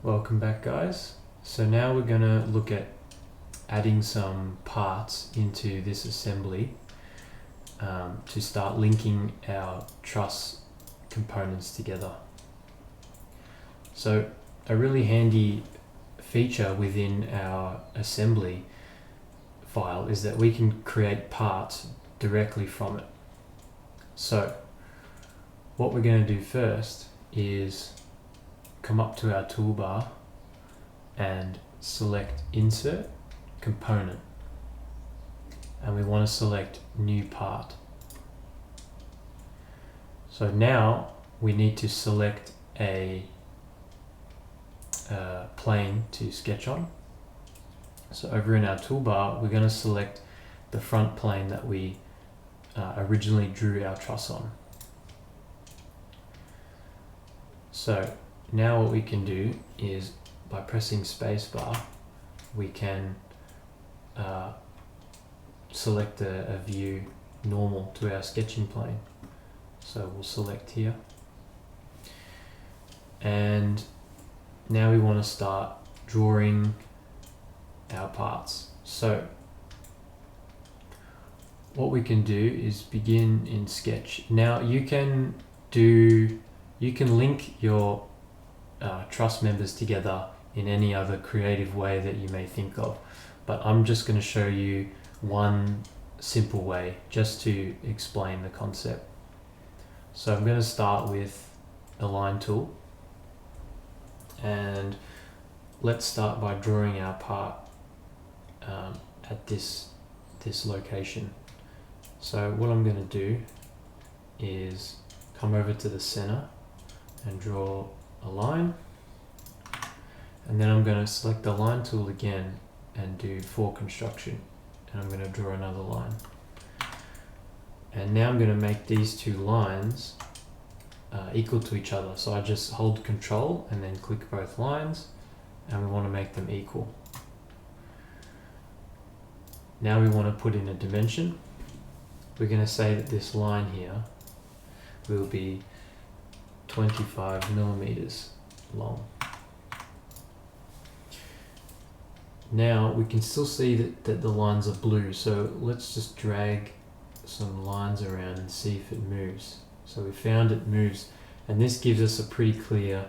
Welcome back, guys. So now we're going to look at adding some parts into this assembly to start linking our truss components together. So a really handy feature within our assembly file is that we can create parts directly from it. So what we're going to do first is come up to our toolbar and select Insert, Component, and we want to select New Part. So now we need to select a plane to sketch on. So over in our toolbar, we're going to select the front plane that we originally drew our truss on. So now what we can do is, by pressing spacebar, we can select a view normal to our sketching plane. So we'll select here. And now we want to start drawing our parts. So what we can do is begin in Sketch. Now you can link your truss members together in any other creative way that you may think of, but I'm just going to show you one simple way just to explain the concept. So I'm going to start with a line tool, and let's start by drawing our part at this location. So what I'm going to do is come over to the center and draw a line, and then I'm going to select the line tool again and do for construction, and I'm going to draw another line. And now I'm going to make these two lines equal to each other. So I just hold Control and then click both lines, and we want to make them equal. Now we want to put in a dimension. We're going to say that this line here will be 25 millimeters long. Now we can still see that the lines are blue, so let's just drag some lines around and see if it moves. So we found it moves, and this gives us a pretty clear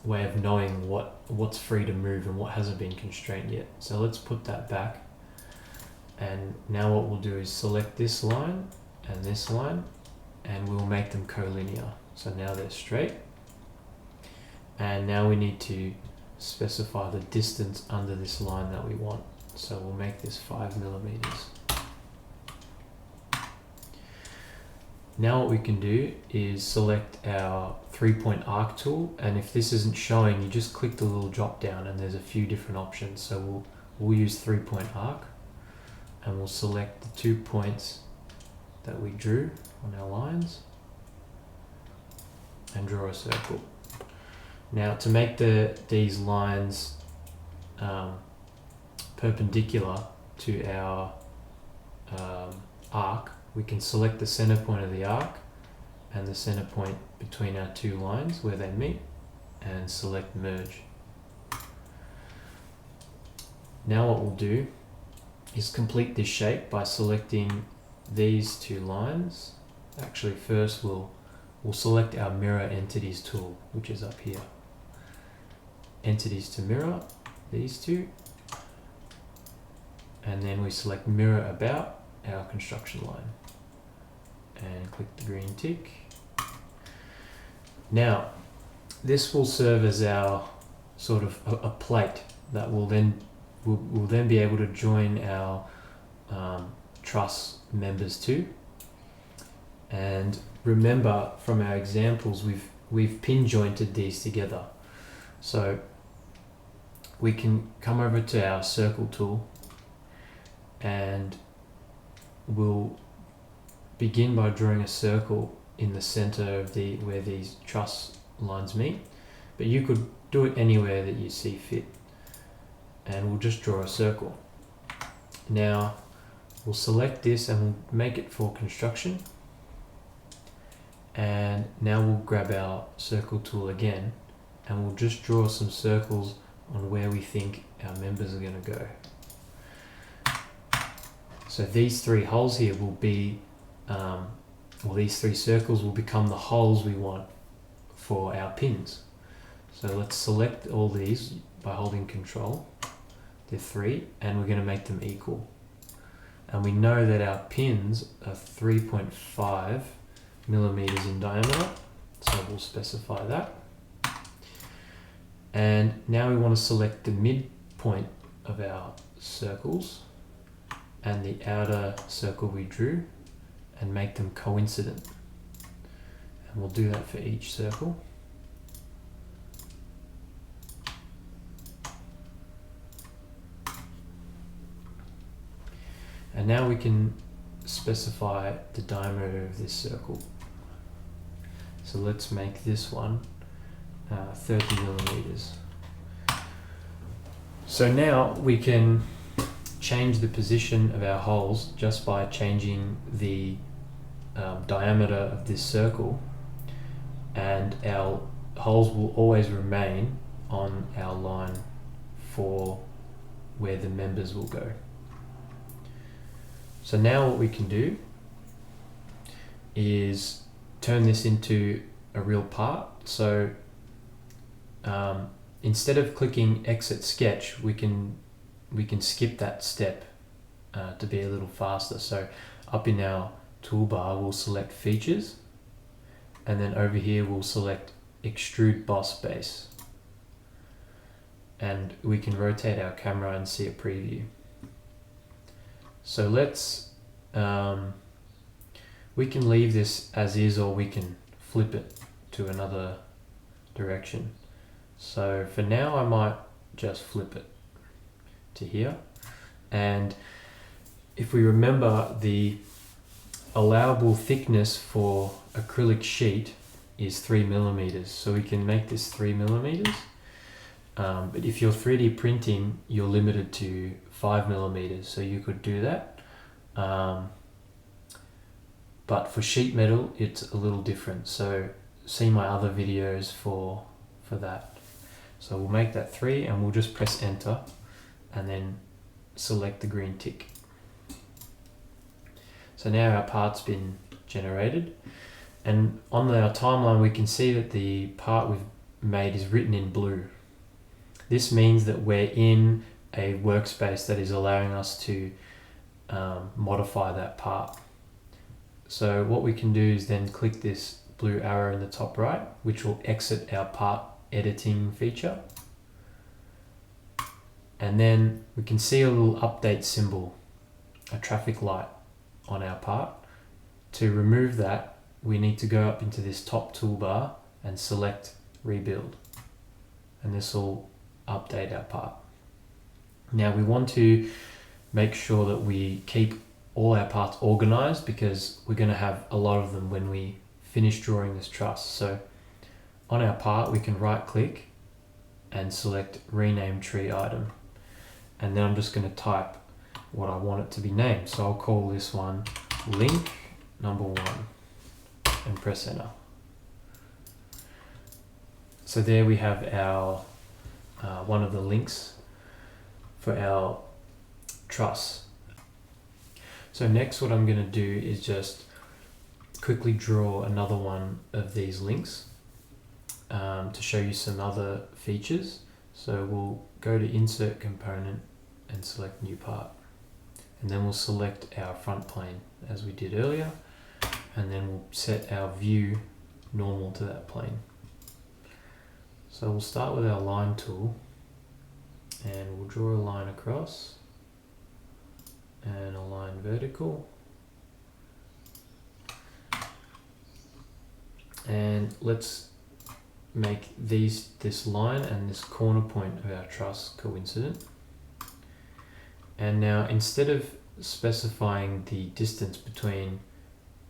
way of knowing what's free to move and what hasn't been constrained yet. So let's put that back, and now what we'll do is select this line and this line, and we'll make them collinear. So now they're straight, and now we need to specify the distance under this line that we want. So we'll make this 5 millimeters. Now what we can do is select our 3-point arc tool, and if this isn't showing, you just click the little drop down and there's a few different options. So we'll use 3-point arc, and we'll select the 2 points that we drew on our lines and draw a circle. Now to make these lines perpendicular to our arc, we can select the center point of the arc and the center point between our two lines where they meet, and select merge. Now what we'll do is complete this shape by selecting these two lines. Actually, first we'll select our mirror entities tool, which is up here. Entities to mirror, these two, and then we select mirror about our construction line and click the green tick. Now this will serve as our sort of a plate that will then be able to join our truss members to. And remember, from our examples, we've pin jointed these together. So we can come over to our circle tool, and we'll begin by drawing a circle in the center of where these truss lines meet, but you could do it anywhere that you see fit, and we'll just draw a circle. Now we'll select this and we'll make it for construction, and now we'll grab our circle tool again and we'll just draw some circles on where we think our members are going to go. So these three holes here will be, these three circles will become the holes we want for our pins. So let's select all these by holding Control. They're 3, and we're going to make them equal. And we know that our pins are 3.5 millimeters in diameter, so we'll specify that. And now we want to select the midpoint of our circles and the outer circle we drew and make them coincident. And we'll do that for each circle. And now we can specify the diameter of this circle. So let's make this one 30 millimeters. So now we can change the position of our holes just by changing the diameter of this circle, and our holes will always remain on our line for where the members will go. So now what we can do is turn this into a real part. So instead of clicking Exit Sketch, we can skip that step to be a little faster. So up in our toolbar, we'll select Features, and then over here we'll select Extrude Boss Base, and we can rotate our camera and see a preview. So let's, we can leave this as is, or we can flip it to another direction. So for now I might just flip it to here. And if we remember, the allowable thickness for acrylic sheet is 3 millimeters. So we can make this 3 millimeters. But if you're 3D printing, you're limited to 5 millimeters, so you could do that. But for sheet metal, it's a little different. So see my other videos for that. So we'll make that 3, and we'll just press Enter and then select the green tick. So now our part's been generated, and on our timeline we can see that the part we've made is written in blue. This means that we're in a workspace that is allowing us to modify that part. So what we can do is then click this blue arrow in the top right, which will exit our part editing feature. And then we can see a little update symbol, a traffic light on our part. To remove that, we need to go up into this top toolbar and select Rebuild. And this will update our part. Now we want to make sure that we keep all our parts organized, because we're going to have a lot of them when we finish drawing this truss. So on our part, we can right click and select Rename Tree Item. And then I'm just going to type what I want it to be named. So I'll call this one Link Number 1 and press Enter. So there we have our one of the links for our truss. So next what I'm going to do is just quickly draw another one of these links to show you some other features. So we'll go to Insert Component and select New Part, and then we'll select our front plane as we did earlier, and then we'll set our view normal to that plane. So we'll start with our line tool, and we'll draw a line across and a line vertical, and let's make this line and this corner point of our truss coincident. And now instead of specifying the distance between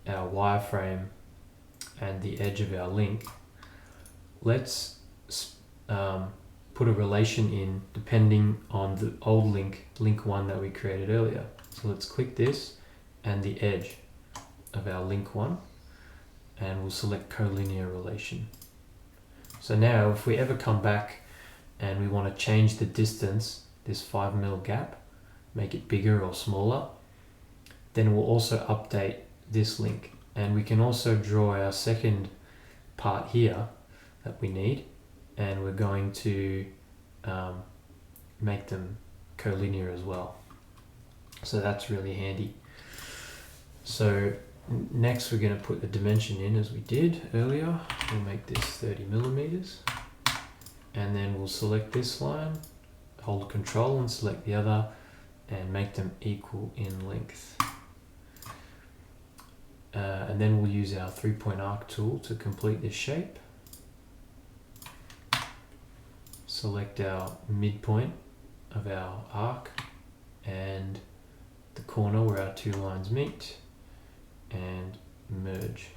our wireframe and the edge of our link, let's put a relation in depending on the old link 1 that we created earlier. So let's click this and the edge of our link 1, and we'll select collinear relation. So now if we ever come back and we want to change the distance, this 5mm gap, make it bigger or smaller, then we'll also update this link, and we can also draw our second part here that we need, and we're going to make them collinear as well. So that's really handy. So next we're going to put the dimension in as we did earlier. We'll make this 30mm, and then we'll select this line, hold Control and select the other, and make them equal in length. And then we'll use our 3-point arc tool to complete this shape. Select our midpoint of our arc and the corner where our two lines meet, and merge.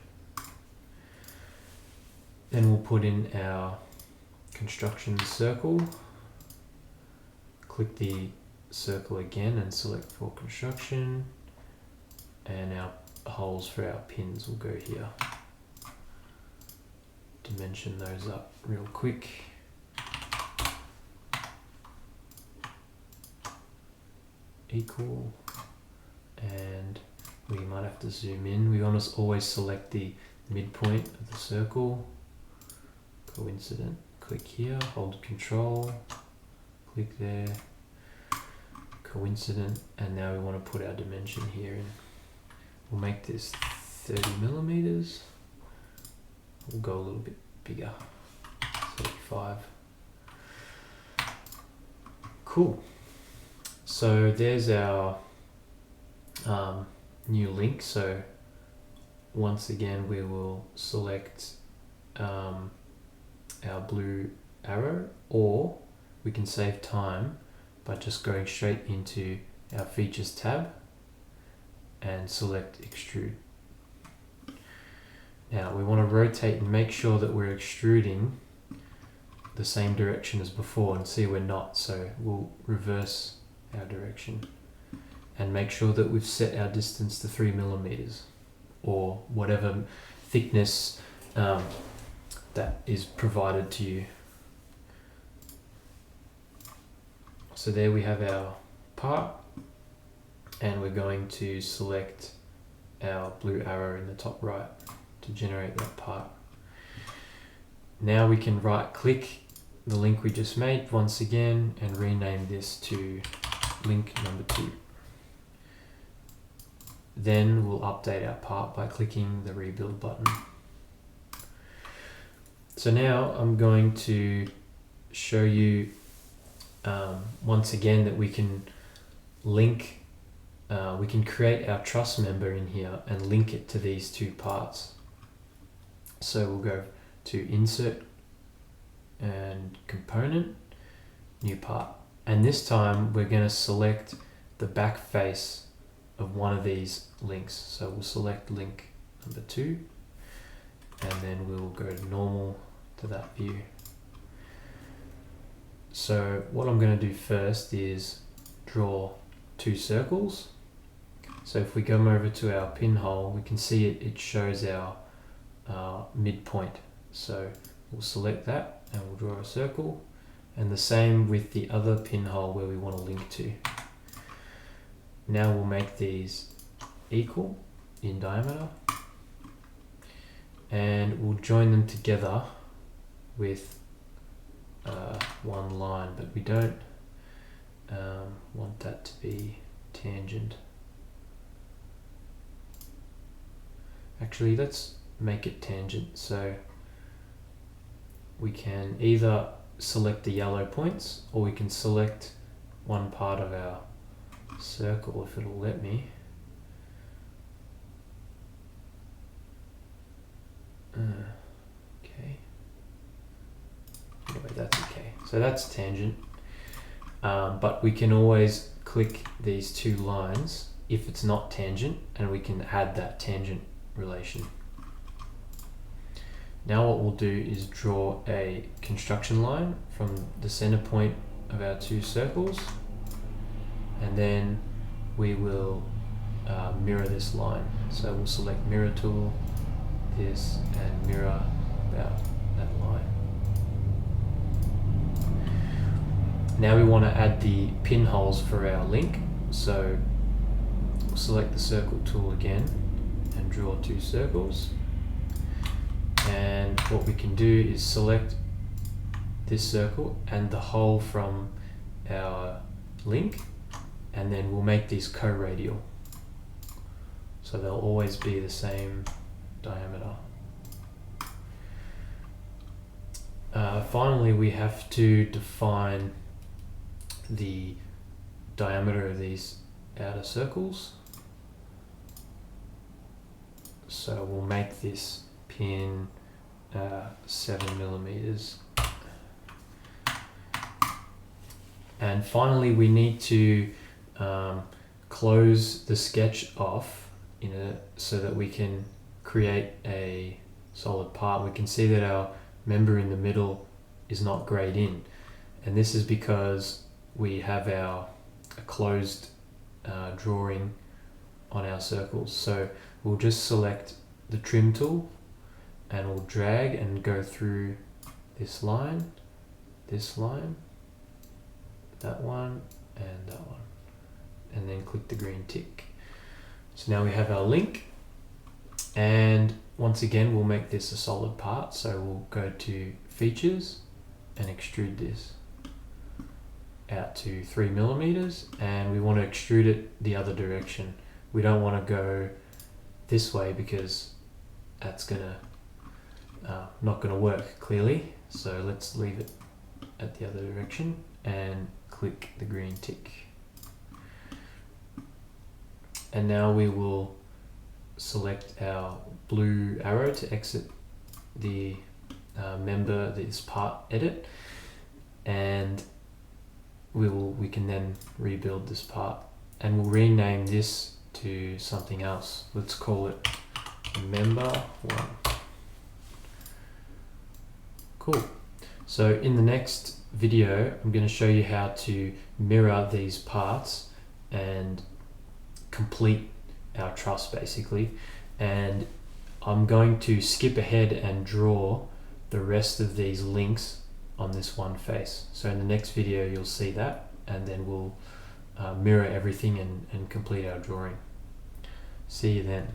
Then we'll put in our construction circle, click the circle again and select for construction, and our holes for our pins will go here. Dimension those up real quick. Equal, and we might have to zoom in. We want to always select the midpoint of the circle. Coincident, click here, hold Control, click there, coincident, and now we want to put our dimension here in. We'll make this 30mm. We'll go a little bit bigger, 35. Cool. So there's our new link. So once again we will select our blue arrow, or we can save time by just going straight into our Features tab and select Extrude. Now we want to rotate and make sure that we're extruding the same direction as before, and see we're not, so we'll reverse our direction and make sure that we've set our distance to 3mm or whatever thickness that is provided to you. So there we have our part, and we're going to select our blue arrow in the top right to generate that part. Now we can right click the link we just made once again and rename this to link number 2. Then we'll update our part by clicking the rebuild button. So now I'm going to show you once again that we can link, we can create our truss member in here and link it to these two parts. So we'll go to Insert and Component, New Part. And this time we're going to select the back face of one of these links. So we'll select link number 2, and then we'll go to normal to that view. So what I'm going to do first is draw 2 circles. So if we come over to our pinhole, we can see it shows our midpoint. So we'll select that and we'll draw a circle, and the same with the other pinhole where we want to link to. Now we'll make these equal in diameter, and we'll join them together with one line, but we don't want that to be tangent. Actually, let's make it tangent. So we can either select the yellow points, or we can select one part of our circle if it'll let me. Okay. Anyway, that's okay. So that's tangent. But we can always click these 2 lines if it's not tangent, and we can add that tangent relation. Now what we'll do is draw a construction line from the center point of our 2 circles, and then we will mirror this line. So we'll select mirror tool, this and mirror about that line. Now we want to add the pinholes for our link, so we'll select the circle tool again and draw 2 circles. And what we can do is select this circle and the hole from our link, and then we'll make these co-radial, so they'll always be the same diameter. Finally, we have to define the diameter of these outer circles. So we'll make this pin 7 millimeters. And finally, we need to close the sketch off so that we can create a solid part. We can see that our member in the middle is not grayed in, and this is because we have a closed drawing on our circles. So we'll just select the trim tool and we'll drag and go through this line, that one, and that one, and then click the green tick. So now we have our link, and once again we'll make this a solid part. So we'll go to features and extrude this out to 3 millimeters, and we want to extrude it the other direction. We don't want to go this way because that's not gonna work clearly. So let's leave it at the other direction and click the green tick. And now we will select our blue arrow to exit the member, this part edit, and we can then rebuild this part, and we'll rename this to something else. Let's call it member 1. Cool. So in the next video, I'm going to show you how to mirror these parts and complete our truss basically. And I'm going to skip ahead and draw the rest of these links on this one face. So in the next video, you'll see that, and then we'll mirror everything and complete our drawing. See you then.